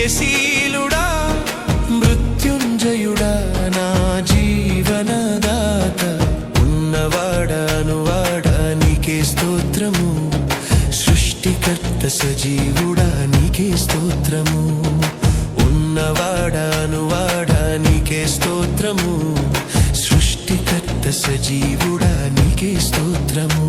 జయశీలుడా మృత్యుంజయుడా నా జీవనదాత ఉన్నవాడా నీకే స్తోత్రము సృష్టికర్త సజీవుడా నీకే స్తోత్రము ఉన్నవాడా నీకే స్తోత్రము సృష్టికర్త సజీవుడా నీకే స్తోత్రము